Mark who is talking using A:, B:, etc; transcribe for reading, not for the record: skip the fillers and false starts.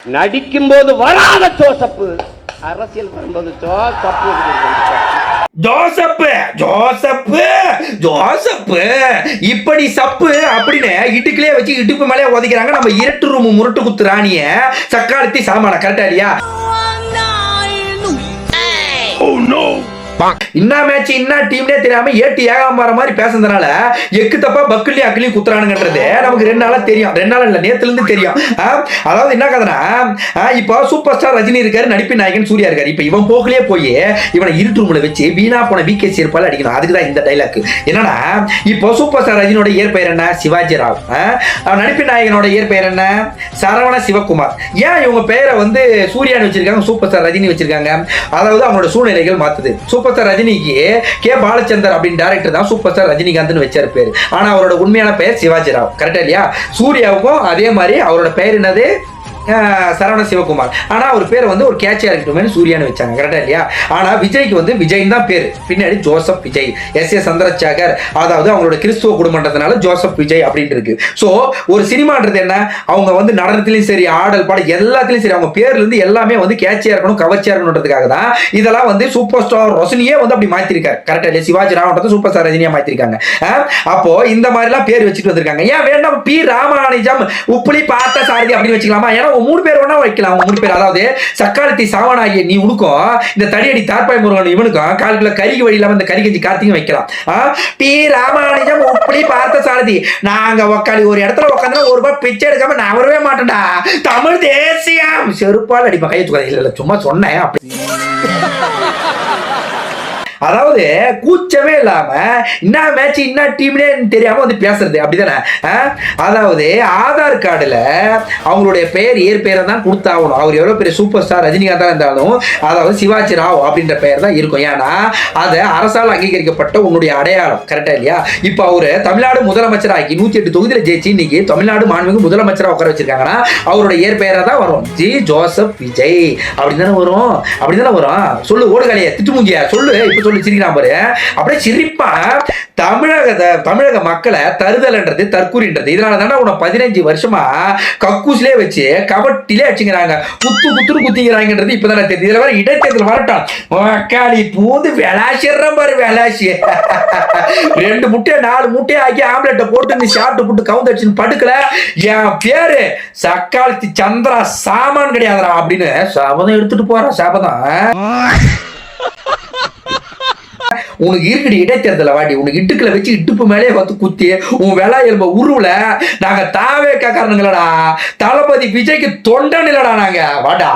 A: நடிக்கும் போது வராத ஜோசப்பு, அரசியல் வரும்போது
B: ஜோசப்பு இப்படி சப்பு அப்படின்னு இடுக்கிலே வச்சு இடுப்பு மேலே உதைக்கிறாங்க நம்ம இரட்டு ரூம் முரட்டு குத்து ராணிய சக்காலத்தி சாமான. கரெக்டா இல்லையா? என்ன மேட்ச் என்ன டீம்னே தெரியாம ஏட்டி ஏகாமற மாதிரி பேசுறதுனால எக்கு தப்பா பக்குலி அக்கிலி குத்துறானுங்கன்றது நமக்கு 2 நாளா தெரியும். 2 நாள் இல்ல, நேத்துல இருந்து தெரியும். அதாவது என்ன கதைனா, இப்போ சூப்பர் ஸ்டார் ரஜினி இருக்காரு, நடிப்பின் நாயகன் சூர்யா இருக்காரு. இப்ப இவன் போக்கிலே போய் இவனை இருட்டு ரூம்ல வச்சு வீணா போன விகே சேர்ப்பால அடிக்கணும். அதுக்குதான் இந்த டைலாக். என்னன்னா, இப்போ சூப்பர் ஸ்டார் ரஜினியோட இயற்பெயர் என்ன? சிவாஜி ராவ். நடிப்பின் நாயகனோட இயற்பெயர் என்ன? சரவண சிவகுமார். ஏன் இவங்க பெயரை வந்து சூர்யான்னு வச்சிருக்காங்க, சூப்பர் ஸ்டார் ரஜினி வச்சிருக்காங்க? அதாவது அவங்களோட சூழ்நிலைகள் மாத்துது. சூப்பர் ஸ்டார் ரஜினிக்கு கே பாலச்சந்தர் அப்படின்னு டைரக்டர் தான் சூப்பர் ஸ்டார் ரஜினிகாந்த் வச்சார் பேரு. ஆனா அவரோட உண்மையான பெயர் சிவாஜி ராவ். கரெக்டா இல்லையா? சூர்யாவுக்கும் அதே மாதிரி அவரோட பெயர் என்னது? சரவண சிவகுமார். ஆனா அவர் பேர் வந்து ஒரு கேட்சியா இருக்கட்டும் சூர்யான்னு வச்சாங்க. கரெக்டா இல்லையா? ஆனா விஜய்க்கு வந்து விஜய் தான் பேரு, பின்னாடி ஜோசப் விஜய். எஸ் சந்திரசேகர், அதாவது அவங்களோட கிறிஸ்துவ குடும்பன்றதுனால ஜோசப் விஜய் அப்படின்னு இருக்கு. சோ ஒரு சினிமான்றது என்ன, அவங்க வந்து நடனத்திலையும் சரி ஆடல் பாடல் எல்லாத்திலையும் சரி அவங்க பேர்ல இருந்து எல்லாமே வந்து கேட்சியா இருக்கணும், கவர்ச்சியா இருக்கணும்ன்றதுக்காக தான் இதெல்லாம் வந்து சூப்பர் ஸ்டார் ரஜினியே வந்து அப்படி மாத்திருக்காரு. கரெக்டா இல்லையா? சிவாஜி ராவ் சூப்பர் ஸ்டார் ரஜினியா மாத்திருக்காங்க. அப்போ இந்த மாதிரி எல்லாம் பேர் வச்சுட்டு வந்திருக்காங்க. ஏன் வேண்டாம் பி ராமானுஜம் உப்புளி பார்த்த சாரதி அப்படின்னு வச்சுக்கலாமா? ஏன்னா 3 பேர் வேணா வைக்கலாம். 3 பேர், அதாவது சக்காலத்தி சாவனாகிய நீ உனக்கும் இந்த தடியடி தார்பாய் முருகன் இவனுக்கும் காலுக்குள்ள கறிக்கு வழி இல்லாம இந்த கறிக்கஞ்சி கார்த்தியும் வைக்கலாம். பி ராமானுஜம் உப்புளி பார்த்த சாரதி நாங்க உக்காந்து ஒரு இடத்துல உட்காந்து 1 ரூபாய் பிச்சை எடுக்காம நான் வரவே மாட்டேன்டா. தமிழ் தேசியம் செருப்பால் அடிப்பா கையை தூக்காது. இல்ல சும்மா சொன்னேன் அப்படி. அதாவது கூச்சமே இல்லாம என்ன மேட்ச் என்ன டீம்னே தெரியாம வந்து பேசுறது அப்படிதானே? அதாவது ஆதார் கார்டுல அவங்களுடைய பெயர் இயற்பெயரை தான் கொடுத்தாகணும். அவர் எவ்வளவு பெரிய சூப்பர் ஸ்டார் ரஜினிகாந்தா இருந்தாலும் அதாவது சிவாஜி ராவ் அப்படின்ற பெயர் தான் இருக்கும். ஏன்னா அதை அரசால் அங்கீகரிக்கப்பட்ட உன்னுடைய அடையாளம். கரெக்டா இல்லையா? இப்ப அவரு தமிழ்நாடு முதலமைச்சராகி 108 தொகுதியில ஜெயிச்சு இன்னைக்கு தமிழ்நாடு மாண்புமிகு முதலமைச்சரா உட்கார வச்சிருக்காங்கன்னா அவருடைய இயற்பெயரா தான் வரும். ஜி ஜோசப் விஜய் அப்படிதானே வரும். அப்படிதானே வரும். சொல்லு ஓடுகலையே திட்டு மூஞ்சியா சொல்லு. இப்ப சொல்லி சிரிக்கிறான் பாரு. அப்படியே சிரிப்பா தமிழக மக்களை தருதல்ன்றது தற்கூரின்றது. இதனால தானே உன 15 வருஷமா கக்கூஸ்லே வச்சு கபட்டிலே அடிச்சுக்கிறாங்க, குத்துரு குத்திக்கிறாங்கன்றது இப்பதானே தெரியுது. இதுல வேற இடைத்தேர்தல் வரட்டும் மக்காளி பூந்து விளாசிடுற பாரு. விளாசி 2 முட்டையை 4 முட்டையை ஆக்கி ஆம்லெட்டை போட்டு நீ சாப்பிட்டு போட்டு கவுந்தடிச்சுன்னு படுக்கல. என் பேரு சக்காலத்தி சந்திரா சாமான் கிடையாதுடா அப்படின்னு சாபதம் எடுத்துட்டு போறான். சாபதம் உனக்கு இருக்குடி இடைத்தேர்தல வாடி, உனக்கு இட்டுக்களை வச்சு இட்டுப்பு மேலே வந்து குத்தி உன் வேலை எலும்ப உருவுல நாங்க தாவே காரணங்களடா, தளபதி விஜய்க்கு தொண்டன் இல்லடா நாங்க. வாடா.